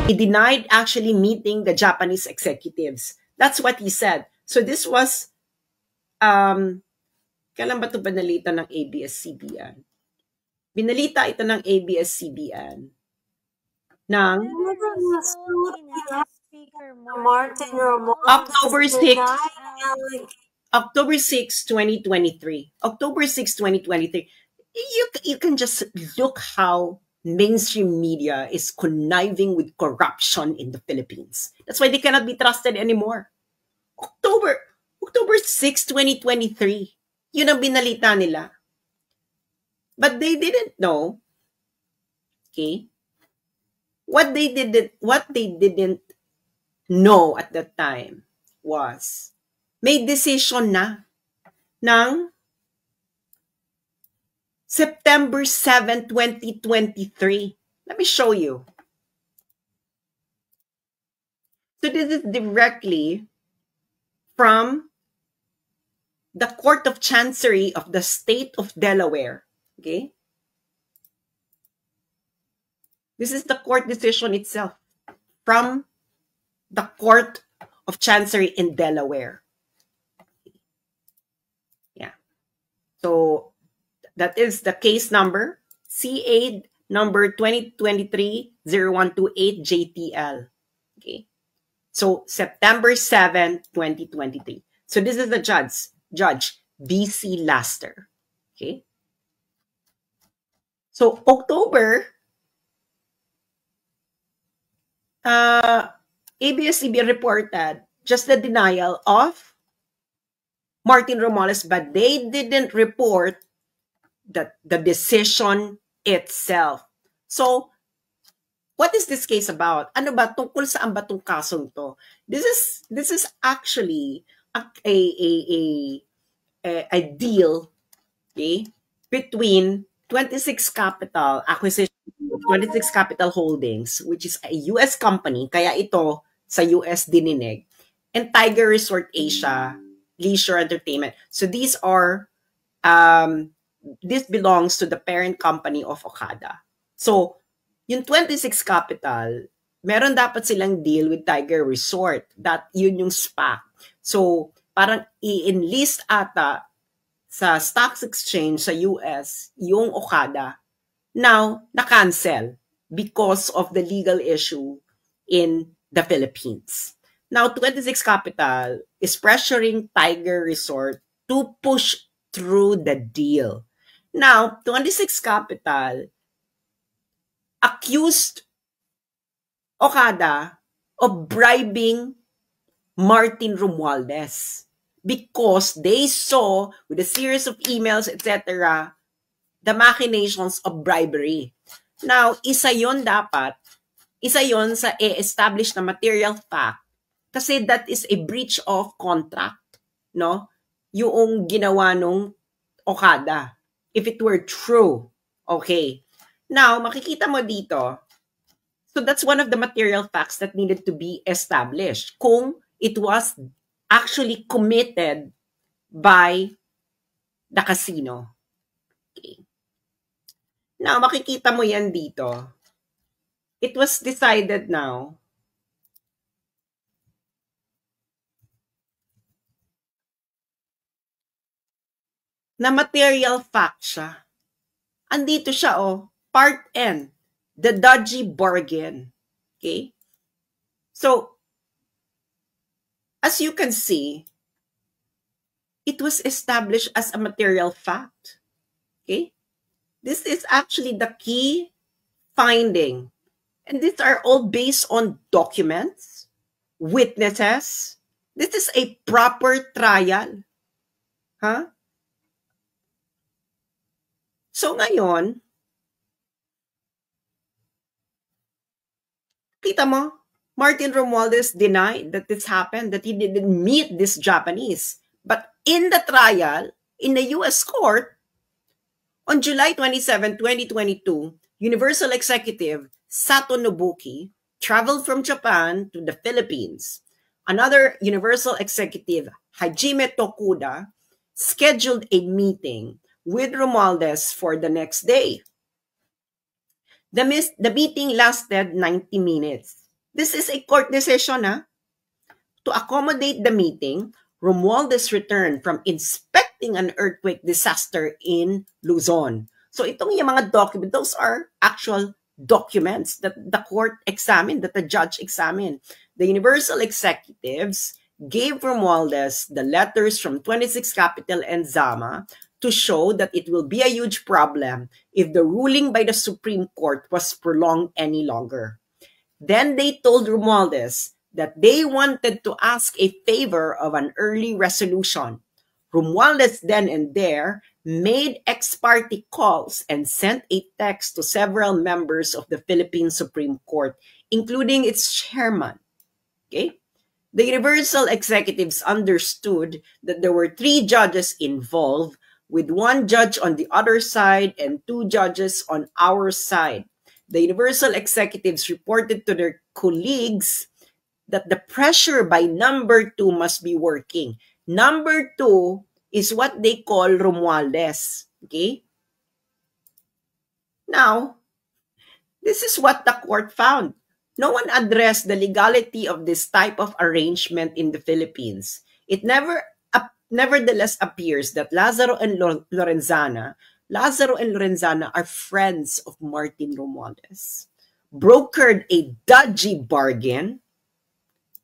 He denied actually meeting the Japanese executives. That's what he said. So this was, kailan ba ito binalita ng ABS-CBN? Binalita ito ng ABS-CBN ng Martin Romualdez, October 6, 2023. October 6, 2023. You can just look how mainstream media is conniving with corruption in the Philippines. That's why they cannot be trusted anymore. October 6, 2023. Yun ang binalita nila. But they didn't know, okay, what they didn't know at that time was may decision na ng September 7, 2023. Let me show you. So this is directly from the Court of Chancery of the State of Delaware. Okay? This is the court decision itself from the Court of Chancery in Delaware. Yeah. So that is the case number CA number 2023-0128 JTL. Okay. So September 7, 2023. So this is the Judge B.C. Laster. Okay. So October, ABS-CBN reported just the denial of Martin Romualdez, but they didn't report the decision itself. So, what is this case about? Ano ba? Tungkol saan ba itong kasong to? This is actually a deal, okay, between 26 Capital Acquisition, 26 Capital Holdings, which is a US company, kaya ito sa US dininig, and Tiger Resort Asia Leisure Entertainment. So these are this belongs to the parent company of Okada. So yung 26 Capital, meron dapat silang deal with Tiger Resort. Yun yung SPAC. So parang i-enlist ata sa stock exchange sa US yung Okada. Now, na-cancel because of the legal issue in the Philippines. Now, 26 Capital is pressuring Tiger Resort to push through the deal. Now, 26 Capital accused Okada of bribing Martin Romualdez because they saw with a series of emails, etc., the machinations of bribery. Now, isa yon sa e-establish na material fact kasi that is a breach of contract, no? Yung ginawa nung Okada. If it were true, okay. Now, makikita mo dito, so that's one of the material facts that needed to be established kung it was actually committed by the casino. Okay. Now, makikita mo yan dito. It was decided now na material fact siya. Andito siya, Part N, the dodgy bargain. Okay? So, as you can see, it was established as a material fact. Okay? This is actually the key finding. And these are all based on documents, witnesses. This is a proper trial. Huh? So ngayon, kita mo, Martin Romualdez denied that this happened, that he didn't meet this Japanese. But in the trial, in the US court, on July 27, 2022, Universal Executive Sato Nobuki traveled from Japan to the Philippines. Another Universal Executive, Hajime Tokuda, scheduled a meeting with Romualdez for the next day. The meeting lasted 90 minutes. This is a court decision, ha? To accommodate the meeting, Romualdez returned from inspecting an earthquake disaster in Luzon. So itong yung mga documents, those are actual documents that the court examined, that the judge examined. The Universal Executives gave Romualdez the letters from 26 Capital and Zama to show that it will be a huge problem if the ruling by the Supreme Court was prolonged any longer. Then they told Romualdez that they wanted to ask a favor of an early resolution. Romualdez then and there made ex parte calls and sent a text to several members of the Philippine Supreme Court, including its chairman. Okay? The Universal Executives understood that there were 3 judges involved, with 1 judge on the other side and 2 judges on our side. The Universal Executives reported to their colleagues that the pressure by number 2 must be working. Number 2 is what they call Romualdez. Okay? Now, this is what the court found. No one addressed the legality of this type of arrangement in the Philippines. It nevertheless appears that Lazaro and Lorenzana are friends of Martin Romualdez, brokered a dodgy bargain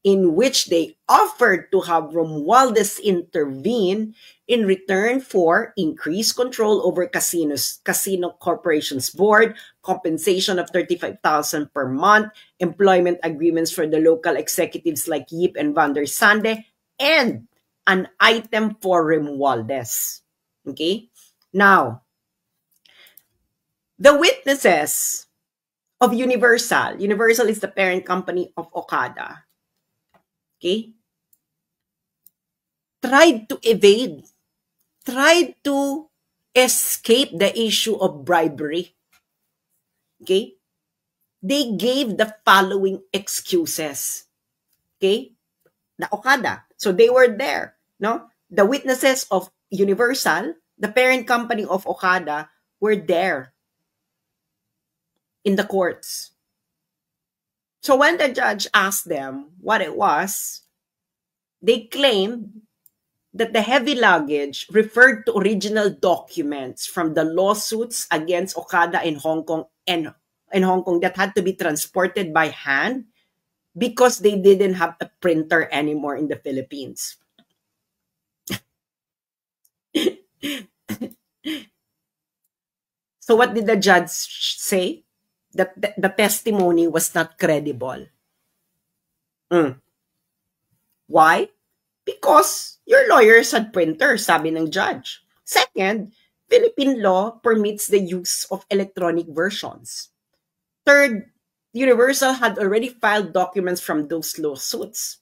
in which they offered to have Romualdez intervene in return for increased control over Casino Corporation's board, compensation of $35,000 per month, employment agreements for the local executives like Yip and Van der Sande, and an item for Romualdez. Okay? Now, the witnesses of Universal is the parent company of Okada, okay, tried to evade, tried to escape the issue of bribery. Okay? They gave the following excuses. Okay? The Okada. So they were there. No? The witnesses of Universal, the parent company of Okada, were there in the courts. So when the judge asked them what it was, they claimed that the heavy luggage referred to original documents from the lawsuits against Okada in Hong Kong and in Hong Kong that had to be transported by hand because they didn't have a printer anymore in the Philippines. So what did the judge say? That the testimony was not credible. Why? Because your lawyers had printers, sabi ng judge. Second, Philippine law permits the use of electronic versions. Third, Universal had already filed documents from those lawsuits.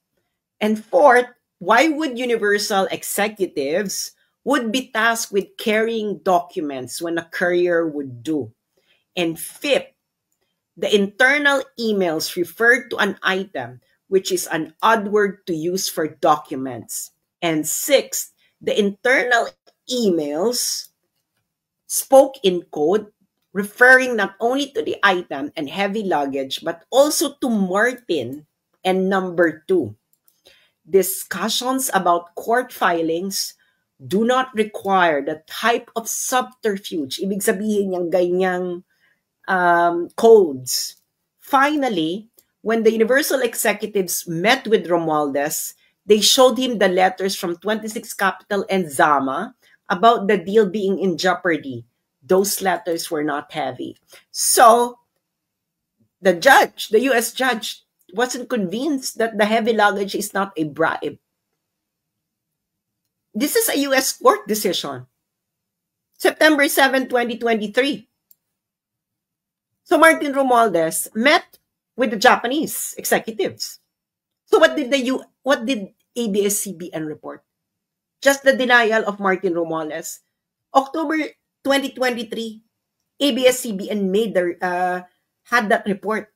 And fourth, why would Universal executives would be tasked with carrying documents when a courier would do? And fifth, the internal emails referred to an item, which is an odd word to use for documents. And sixth, the internal emails spoke in code, referring not only to the item and heavy luggage, but also to Martin and number 2. Discussions about court filings do not require the type of subterfuge. Ibig sabihin yung ganyang codes. Finally, when the Universal executives met with Romualdez, they showed him the letters from 26 Capital and Zama about the deal being in jeopardy. Those letters were not heavy. So, the judge, the U.S. judge, wasn't convinced that the heavy luggage is not a bribe. This is a U.S. court decision. September 7, 2023. So Martin Romualdez met with the Japanese executives. So what did ABS-CBN report? Just the denial of Martin Romualdez. October 2023, ABS-CBN had that report.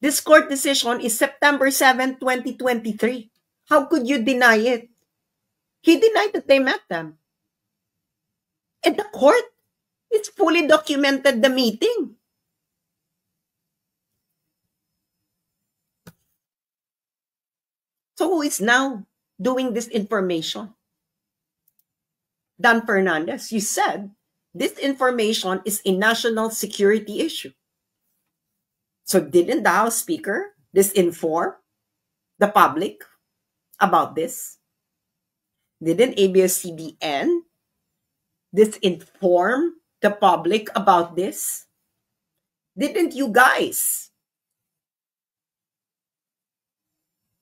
This court decision is September 7, 2023. How could you deny it? He denied that they met them. And the court, it's fully documented the meeting. So who is now doing this information? Dan Fernandez, you said this information is a national security issue. So didn't the House Speaker disinform the public about this? Didn't ABS-CBN disinform the public about this? Didn't you guys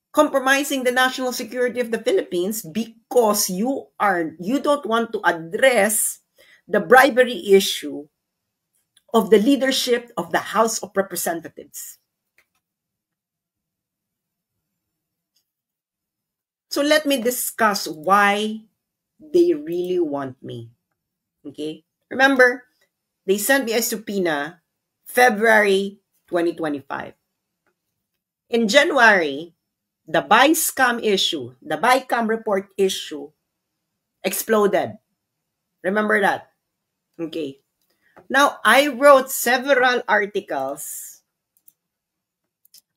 compromising the national security of the Philippines because you don't want to address the bribery issue of the leadership of the House of Representatives? So let me discuss why they really want me. Okay? Remember, they sent me a subpoena February 2025. In January, the BICAM issue, the BICAM report issue exploded. Remember that? Okay. Now, I wrote several articles.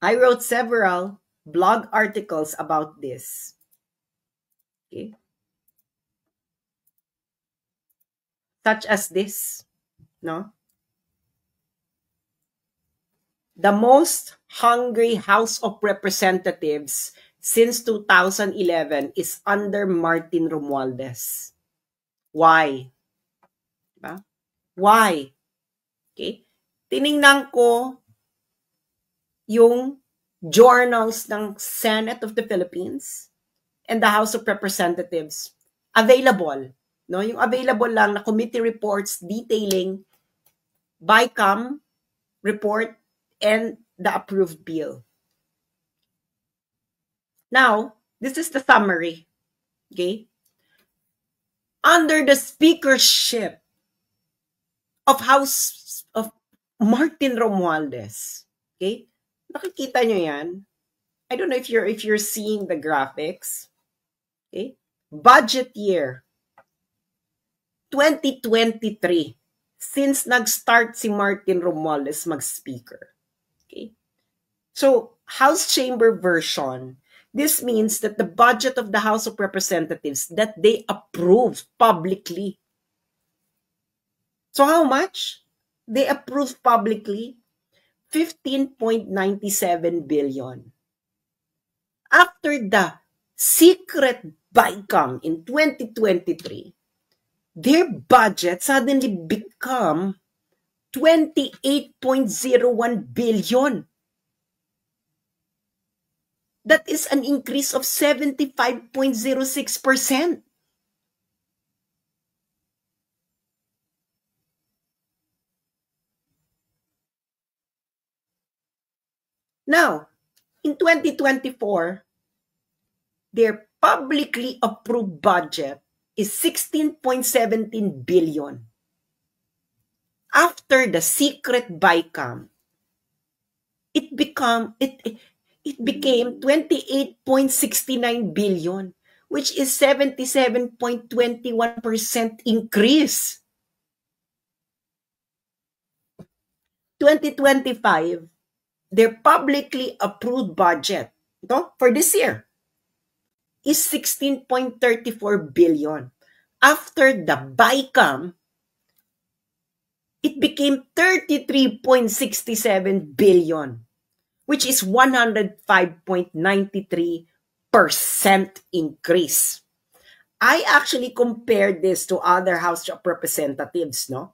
I wrote several blog articles about this. Okay. Such as this, no? The most hungry House of Representatives since 2011 is under Martin Romualdez. Why? Diba? Why? Okay? Tiningnan ko yung journals ng Senate of the Philippines and the House of Representatives available. No? Yung available lang na committee reports detailing BICAM report and the approved bill. Now, this is the summary. Okay? Under the speakership of House of Martin Romualdez. Okay? Nakikita nyo yan? I don't know if you're seeing the graphics. Okay? Budget year 2023, since nag-start si Martin Romualdez mag-speaker. Okay? So, House Chamber version, this means that the budget of the House of Representatives that they approved publicly. So how much? They approved publicly 15.97 billion. After the secret BICAM in 2023, their budget suddenly become 28.01 billion. That is an increase of 75.06%. Now, in 2024, their publicly approved budget is 16.17 billion. After the secret BICAM, it became 28.69 billion, which is 77.21% increase. 2025, their publicly approved budget for this year is 16.34 billion. After the BICAM, it became 33.67 billion, which is 105.93% increase. I actually compared this to other House of Representatives, no?